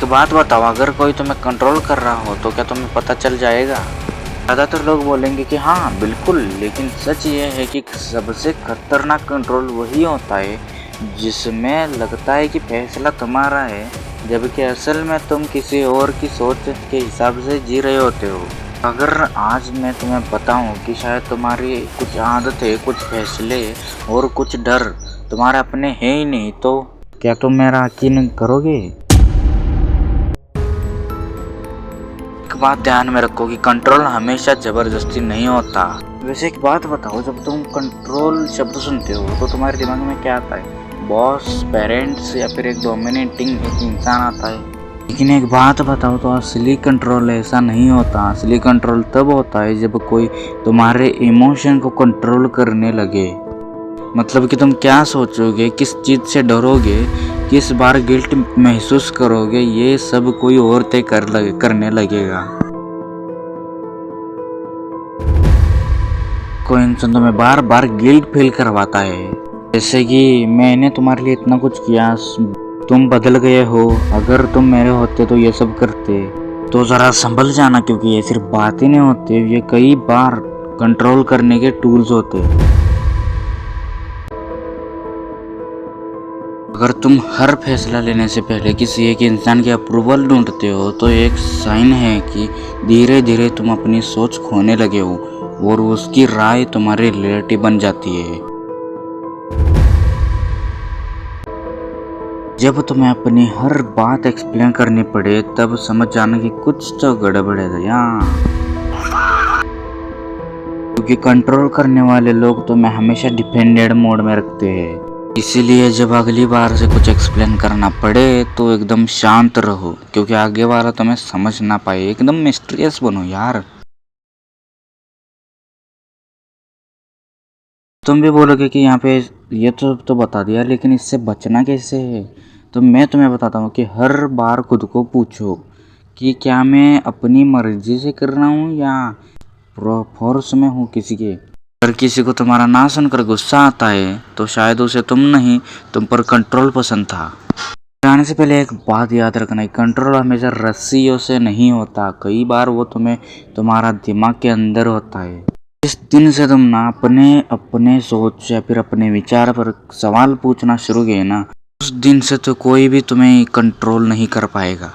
बात बताओ, अगर कोई तुम्हें कंट्रोल कर रहा हो तो क्या तुम्हें पता चल जाएगा? ज़्यादातर लोग बोलेंगे कि हाँ बिल्कुल, लेकिन सच ये है कि सबसे खतरनाक कंट्रोल वही होता है जिसमें लगता है कि फैसला तुम्हारा है, जबकि असल में तुम किसी और की सोच के हिसाब से जी रहे होते हो। अगर आज मैं तुम्हें बताऊं कि शायद तुम्हारी कुछ आदतें, कुछ फैसले और कुछ डर तुम्हारे अपने हैं ही नहीं, तो क्या तुम मेरा यकीन करोगे? एक बात ध्यान में रखो कि कंट्रोल हमेशा जबरदस्ती नहीं होता। वैसे एक बात बताओ, जब तुम कंट्रोल शब्द सुनते हो तो तुम्हारे दिमाग में क्या आता है? बॉस, पेरेंट्स या फिर एक डोमिनेटिंग एक इंसान आता है? लेकिन एक बात बताओ तो असली कंट्रोल ऐसा नहीं होता। असली कंट्रोल तब होता है जब कोई तुम्हारे इमोशन को कंट्रोल करने लगे। मतलब कि तुम क्या सोचोगे, किस चीज़ से डरोगे, किस बार गिल्ट महसूस करोगे, ये सब कोई और तय करने लगेगा। कोई इंसान तुम्हें बार बार गिल्ट फील करवाता है, जैसे कि मैंने तुम्हारे लिए इतना कुछ किया, तुम बदल गए हो, अगर तुम मेरे होते तो ये सब करते। तो ज़रा संभल जाना, क्योंकि ये सिर्फ बातें नहीं होती, ये कई बार कंट्रोल करने के टूल्स होते हैं। अगर तुम हर फैसला लेने से पहले किसी एक इंसान की अप्रूवल ढूंढते हो तो एक साइन है कि धीरे धीरे तुम अपनी सोच खोने लगे हो और उसकी राय तुम्हारी रियलिटी बन जाती है। जब तुम्हें अपनी हर बात एक्सप्लेन करनी पड़े तब समझ जाना कि कुछ तो गड़बड़ है यहाँ, क्योंकि कंट्रोल करने वाले लोग तुम्हें हमेशा डिपेंडेंट मोड में रखते हैं। इसीलिए जब अगली बार से कुछ एक्सप्लेन करना पड़े तो एकदम शांत रहो, क्योंकि आगे वाला तुम्हें समझ ना पाए। एकदम मिस्टीरियस बनो यार। तुम भी बोलोगे कि यहाँ पे ये तो बता दिया, लेकिन इससे बचना कैसे है? तो मैं तुम्हें बताता हूँ कि हर बार खुद को पूछो कि क्या मैं अपनी मर्जी से कर रहा हूँ या फोर्स में हूँ किसी के। अगर किसी को तुम्हारा ना सुनकर गुस्सा आता है तो शायद उसे तुम नहीं, तुम पर कंट्रोल पसंद था। जाने से पहले एक बात याद रखना, कंट्रोल हमेशा रस्सियों से नहीं होता, कई बार वो तुम्हारा दिमाग के अंदर होता है। जिस दिन से तुम ना अपने सोच या फिर अपने विचार पर सवाल पूछना शुरू किए ना, उस दिन से तो कोई भी तुम्हें कंट्रोल नहीं कर पाएगा।